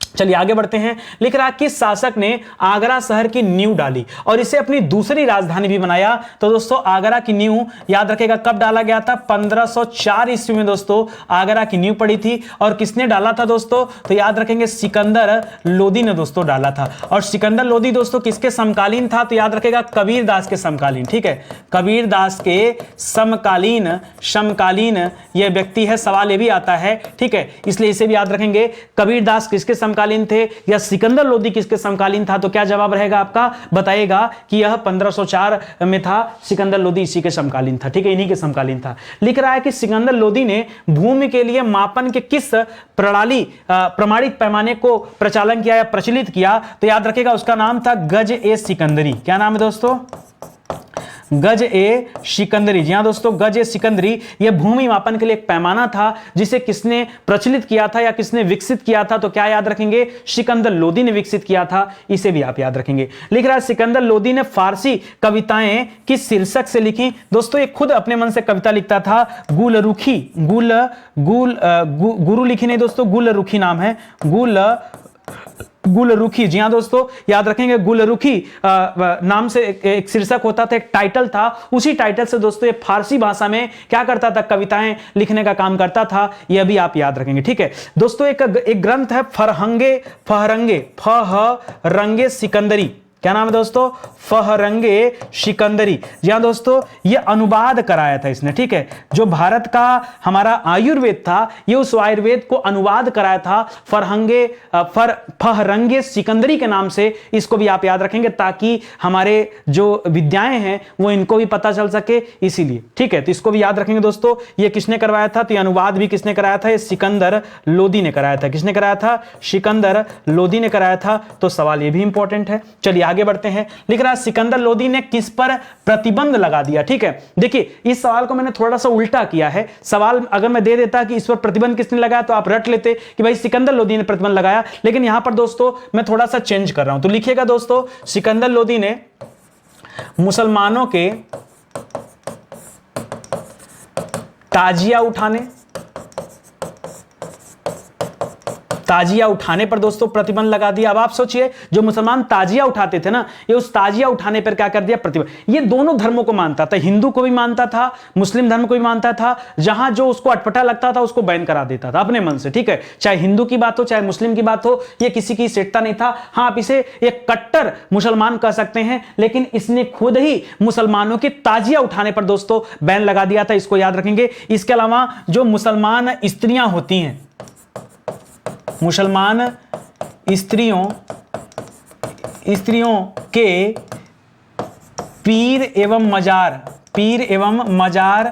चलिए आगे बढ़ते हैं। लिख रहा किस शासक ने आगरा शहर की नींव डाली और इसे अपनी दूसरी राजधानी भी बनाया, तो दोस्तों आगरा की नींव याद रखेगा कब डाला गया था, 1504 ईस्वी में दोस्तों आगरा की नींव पड़ी थी। और किसने डाला था दोस्तों, तो याद रखेंगे सिकंदर लोदी ने दोस्तों डाला था। और सिकंदर लोदी दोस्तों किसके समकालीन था, तो याद रखेगा कबीर दास के समकालीन। ठीक है, कबीर दास के समकालीन यह व्यक्ति है, सवाल ये भी आता है। ठीक है, इसलिए इसे भी याद रखेंगे, कबीर दास किसके समकालीन थे या सिकंदर लोदी किसके समकालीन था, तो क्या जवाब रहेगा आपका, बताएगा कि यह 1504 में था, सिकंदर लोदी इसी के समकालीन था। ठीक है, इन्हीं के समकालीन था। लिख रहा है कि सिकंदर लोदी ने भूमि के लिए मापन के किस प्रमाणित पैमाने को प्रचालन किया या प्रचलित किया, तो याद रखेगा उसका नाम था गज ए सिकंदरी। क्या नाम है दोस्तों, गज ए सिकंदरी। जी हां दोस्तों, गज ए सिकंदरी यह भूमि मापन के लिए एक पैमाना था, जिसे किसने प्रचलित किया था या किसने विकसित किया था, तो क्या याद रखेंगे, सिकंदर लोदी ने विकसित किया था, इसे भी आप याद रखेंगे। लिख रहा है सिकंदर लोदी ने फारसी कविताएं किस शीर्षक से लिखी, दोस्तों ये खुद अपने मन से कविता लिखता था, गुलरुखी, गुरु लिखी नहीं दोस्तों, गुलरुखी नाम है, गुलरुखी। जी हां दोस्तों, याद रखेंगे गुलरुखी नाम से एक शीर्षक होता था, एक टाइटल था। उसी टाइटल से दोस्तों ये फारसी भाषा में क्या करता था, कविताएं लिखने का काम करता था, यह भी आप याद रखेंगे। ठीक है दोस्तों, एक ग्रंथ है फहरंगे सिकंदरी। क्या नाम है दोस्तों, फहरंगे सिकंदरी। जी हां दोस्तों, यह अनुवाद कराया था इसने। ठीक है, जो भारत का हमारा आयुर्वेद था, ये उस आयुर्वेद को अनुवाद कराया था फहरंगे सिकंदरी के नाम से। इसको भी आप याद रखेंगे ताकि हमारे जो विद्याएं हैं वो इनको भी पता चल सके, इसीलिए। ठीक है, तो इसको भी याद रखेंगे दोस्तों। ये किसने करवाया था, तो ये अनुवाद भी किसने कराया था, ये सिकंदर लोदी ने कराया था। किसने कराया था, सिकंदर लोदी ने कराया था। तो सवाल ये भी इंपॉर्टेंट है। चलिए आगे बढ़ते हैं। लिख रहा है सिकंदर लोदी ने किस पर प्रतिबंध लगा दिया। ठीक है, देखिए इस सवाल को मैंने थोड़ा सा उल्टा किया है। सवाल अगर मैं दे देता कि इस पर प्रतिबंध किसने लगाया, तो आप रट लेते कि भाई सिकंदर लोदी ने प्रतिबंध लगाया, लेकिन यहां पर दोस्तों मैं थोड़ा सा चेंज कर रहा हूं। तो लिखिएगा दोस्तों, सिकंदर लोदी ने मुसलमानों के ताजिया उठाने पर दोस्तों प्रतिबंध लगा दिया। अब आप सोचिए, जो मुसलमान ताजिया उठाते थे ना, ये उस ताजिया उठाने पर क्या कर दिया, प्रतिबंध। ये दोनों धर्मों को मानता था, हिंदू को भी मानता था, मुस्लिम धर्म को भी मानता था। जहां जो उसको अटपटा लगता था उसको बैन करा देता था अपने मन से। ठीक है, चाहे हिंदू की बात हो चाहे मुस्लिम की बात हो, ये किसी की सेठता नहीं था। हां, आप इसे एक कट्टर मुसलमान कह सकते हैं, लेकिन इसने खुद ही मुसलमानों की ताजिया उठाने पर दोस्तों बैन लगा दिया था, इसको याद रखेंगे। इसके अलावा जो मुसलमान स्त्रियां होती हैं, मुसलमान स्त्रियों के पीर एवं मजार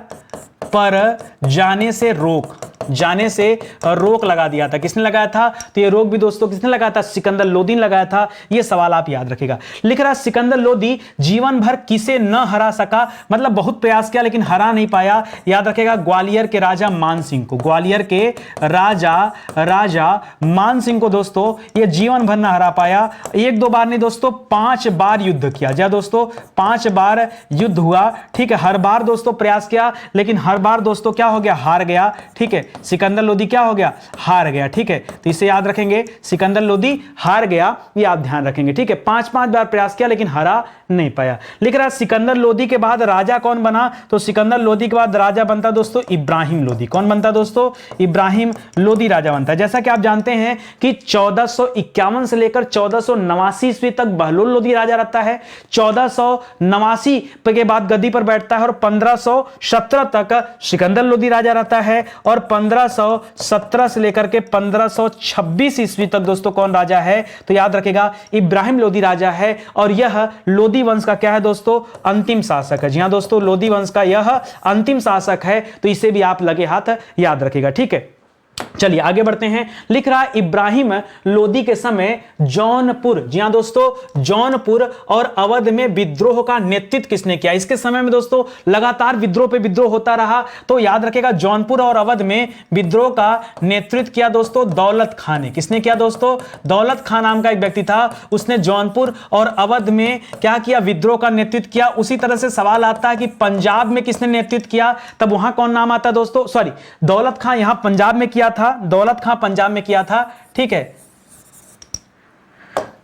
पर जाने से रोक। जाने से रोक लगा दिया था। किसने लगाया था? तो ये रोक भी दोस्तों किसने लगाया था? सिकंदर लोदी ने लगाया था। ये सवाल आप याद रखिएगा। लिख रहा सिकंदर लोदी जीवन भर किसे न हरा सका, मतलब बहुत प्रयास किया लेकिन हरा नहीं पाया। याद रखिएगा ग्वालियर के राजा मान सिंह को, ग्वालियर के राजा मान सिंह को दोस्तों ये जीवन भर न हरा पाया। एक दो बार नहीं दोस्तों 5 बार युद्ध किया। जी दोस्तों 5 बार युद्ध हुआ। ठीक है, हर बार दोस्तों प्रयास किया लेकिन हर बार दोस्तों क्या हो गया? हार गया। ठीक है, सिकंदर लोदी क्या हो गया? हार गया। ठीक है, तो इसे याद रखेंगे, सिकंदर लोदी हार गया, ये आप ध्यान रखेंगे। ठीक है, 5 बार प्रयास किया लेकिन हरा नहीं पाया। लिख रहा सिकंदर लोदी के बाद राजा कौन बना? तो सिकंदर लोदी के बाद राजा बनता दोस्तों इब्राहिम लोदी। कौन बनता दोस्तों? इब्राहिम लोदी राजा बनता है। जैसा कि आप जानते हैं कि 1451 से लेकर 1489 ईस्वी तक बहलोल लोदी राजा रहता है। 1489 के बाद गद्दी पर बैठता है और 1517 तक सिकंदर लोदी राजा रहता है और 1517 से लेकर के 1526 ईस्वी तक दोस्तों कौन राजा है? तो याद रखेगा इब्राहिम लोदी राजा है और यह लोदी वंश का क्या है दोस्तों? अंतिम शासक है। जी हां दोस्तों, लोदी वंश का यह अंतिम शासक है, तो इसे भी आप लगे हाथ याद रखिएगा। ठीक है, चलिए आगे बढ़ते हैं। लिख रहा इब्राहिम लोदी के समय जौनपुर, जी हां दोस्तों, जौनपुर और अवध में विद्रोह का नेतृत्व किसने किया? इसके समय में दोस्तों लगातार विद्रोह पे विद्रोह होता रहा, तो याद रखेगा जौनपुर और अवध में विद्रोह का नेतृत्व किया दोस्तों दौलत खान ने। किसने किया दोस्तों? दौलत खान नाम का एक व्यक्ति था, उसने जौनपुर और अवध में क्या किया? विद्रोह का नेतृत्व किया। उसी तरह से सवाल आता है कि पंजाब में किसने नेतृत्व किया? तब वहां कौन नाम आता है दोस्तों? सॉरी, दौलत खान यहां पंजाब में किया था, दौलत खां पंजाब में किया था। ठीक है,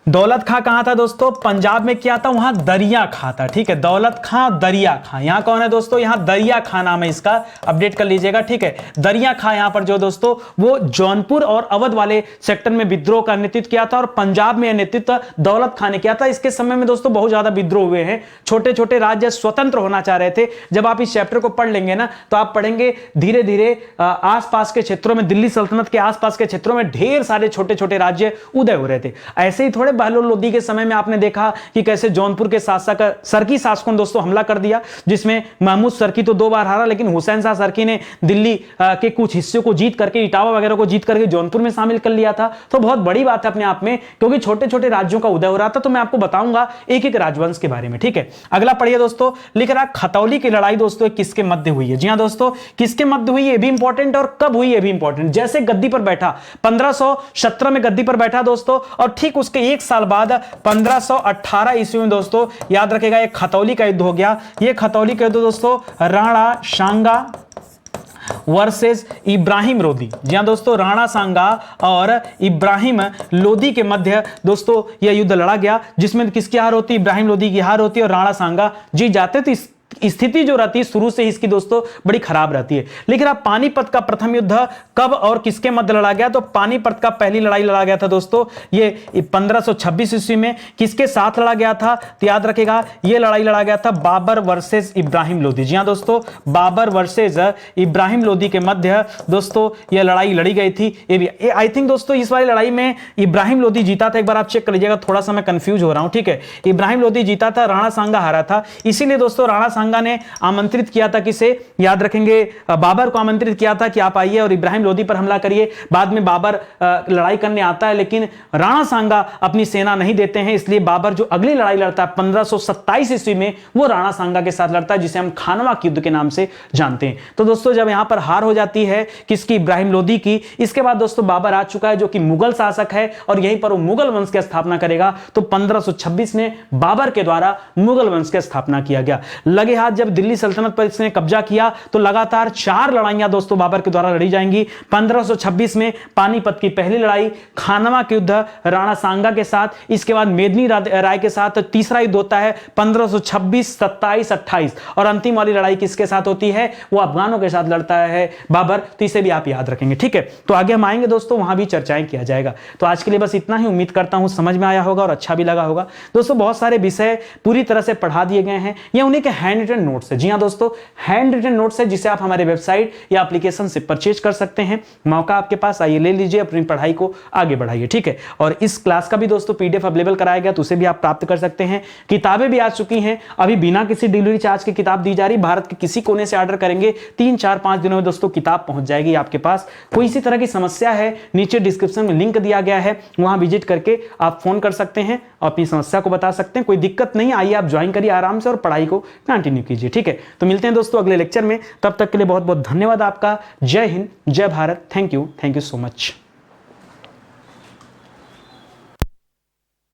दौलत खां कहां था दोस्तों? पंजाब में किया था, वहां दरिया खां था। ठीक है, दौलत खां दरिया खां, यहां कौन है दोस्तों? यहां दरिया खां नाम है इसका, अपडेट कर लीजिएगा। ठीक है, दरिया खां यहां पर जो दोस्तों वो जौनपुर और अवध वाले सेक्टर में विद्रोह का नेतृत्व किया था और पंजाब में नेतृत्व दौलत खां ने किया था। इसके समय में दोस्तों बहुत ज्यादा विद्रोह हुए हैं, छोटे छोटे राज्य स्वतंत्र होना चाह रहे थे। जब आप इस चैप्टर को पढ़ लेंगे ना तो आप पढ़ेंगे धीरे धीरे आसपास के क्षेत्रों में, दिल्ली सल्तनत के आसपास के क्षेत्रों में ढेर सारे छोटे छोटे राज्य उदय हो रहे थे। ऐसे ही थोड़े बहलोल लोदी के समय में आपने देखा कि कैसे जौनपुर के शासक सरकी शासकों ने दोस्तों हमला कर दिया, जिसमें महमूद सरकी तो 2 बार हारा लेकिन हुसैन शाह सरकी ने दिल्ली के कुछ हिस्सों को जीत करके, इटावा वगैरह को जीत करके जौनपुर में शामिल कर लिया था। तो बहुत बड़ी बात है अपने आप में, क्योंकि छोटे छोटे राज्यों का उदय हो रहा था। तो मैं आपको बताऊंगा एक एक राजवंश के बारे में। ठीक है, अगला पढ़िए दोस्तों। लिख रहा खतौली की लड़ाई दोस्तों किसके मध्य हुई है? जी हां दोस्तों, किसके मध्य हुई है ये भी इंपॉर्टेंट, और कब हुई ये भी इंपॉर्टेंट। जैसे गद्दी पर बैठा 1517 में गद्दी पर बैठा दोस्तों, और ठीक उसके 1 साल बाद 1518 ईस्वी में दोस्तों याद रखेगा एक खतौली का युद्ध हो गया। ये खतौली का युद्ध दोस्तों राणा सांगा वर्सेस इब्राहिम लोदी। जी हां दोस्तों, राणा सांगा और इब्राहिम लोदी के मध्य दोस्तों यह युद्ध लड़ा गया, जिसमें किसकी हार होती? इब्राहिम लोदी की हार होती है और राणा सांगा जीत जाते। तो स्थिति जो रहती है शुरू से ही इसकी दोस्तों बड़ी खराब रहती है। लिख रहा पानीपत का प्रथम युद्ध कब और किसके मध्य लड़ा गया? तो पानीपत का पहली लड़ाई लड़ा गया था दोस्तों ये 1526 ईस्वी में। किसके साथ लड़ा गया था? तो याद रखेगा ये लड़ाई लड़ा गया था बाबर वर्सेस इब्राहिम लोदी। जी हां दोस्तों, बाबर वर्सेस इब्राहिम लोदी के मध्य दोस्तों यह लड़ाई लड़ी गई थी। ये भी आई थिंक दोस्तों इस वाली लड़ाई में इब्राहिम लोदी जीता था। एक बार आप चेक कर लीजिएगा, थोड़ा सा मैं कंफ्यूज हो रहा हूं। ठीक है, इब्राहिम लोदी जीता था, राणा सांगा हारा था। इसीलिए दोस्तों राणा सांगा ने आमंत्रित किया था किसे? याद रखेंगे बाबर को आमंत्रित किया था कि आप आइए और इब्राहिम लोदी पर हमला करिए। बाद में बाबर लड़ाई करने आता है, लेकिन राणा सांगा अपनी सेना नहीं देते हैं, इसलिए बाबर जो अगली लड़ाई लड़ता है 1527 ईस्वी में वो राणा सांगा के साथ लड़ता है, जिसे हम खानवा युद्ध के नाम से जानते हैं। तो दोस्तों जब यहां पर हार हो जाती है किसकी? इब्राहिम लोदी की। इसके बाद दोस्तों बाबर आ चुका है जो कि मुगल शासक है और यहीं पर वो मुगल वंश की स्थापना करेगा। तो 1526 में बाबर के द्वारा मुगल वंश की स्थापना किया गया। लगे हाथ जब दिल्ली सल्तनत पर इसने कब्जा किया तो लगातार 4 लड़ाइयां दोस्तों बाबर के द्वारा लड़ी जाएंगी। 1526 में पानीपत की पहली लड़ाई, खानवा के युद्ध राणा सांगा के साथ, इसके बाद मेदिनी राय के साथ तीसरा युद्ध होता है 1526, 27, 28, और अंतिम वाली लड़ाई किसके साथ होती है? वो अफगानों के साथ लड़ता है बाबर। तो इसे भी आप याद रखेंगे। ठीक है, तो आगे हम आएंगे दोस्तों, वहां भी चर्चाएं किया जाएगा। तो आज के लिए बस इतना ही, उम्मीद करता हूं समझ में आया होगा और अच्छा भी लगा होगा। दोस्तों बहुत सारे विषय पूरी तरह से पढ़ा दिए गए हैं, ये उन्हीं के हैंड रिटन नोट्स है। जी हाँ दोस्तों, हैंड रिटन नोट्स है जिसे आप हमारे वेबसाइट या एप्लीकेशन से परचेज कर सकते हैं। मौका आपके पास, आइए ले लीजिए, अपनी पढ़ाई को आगे बढ़ाइए। ठीक है, और इस क्लास का भी दोस्तों पीडीएफ अवेलेबल कराया गया, तो उसे भी आप प्राप्त कर सकते हैं। किताबें भी आ चुकी हैं, अभी बिना किसी डिलीवरी चार्ज की किताब दी जा रही। भारत के किसी कोने से ऑर्डर करेंगे 3-4-5 दिनों में दोस्तों किताब पहुंच जाएगी आपके पास। कोई इसी तरह की समस्या है, नीचे डिस्क्रिप्शन में लिंक दिया गया है, वहां विजिट करके आप फोन कर सकते हैं और अपनी समस्या को बता सकते हैं। कोई दिक्कत नहीं, आइए आप ज्वाइन करिए आराम से और पढ़ाई को कंटिन्यू कीजिए। ठीक है, तो मिलते हैं दोस्तों अगले लेक्चर में, तब तक के लिए बहुत बहुत धन्यवाद आपका। जय हिंद, जय Bharat, thank you so much.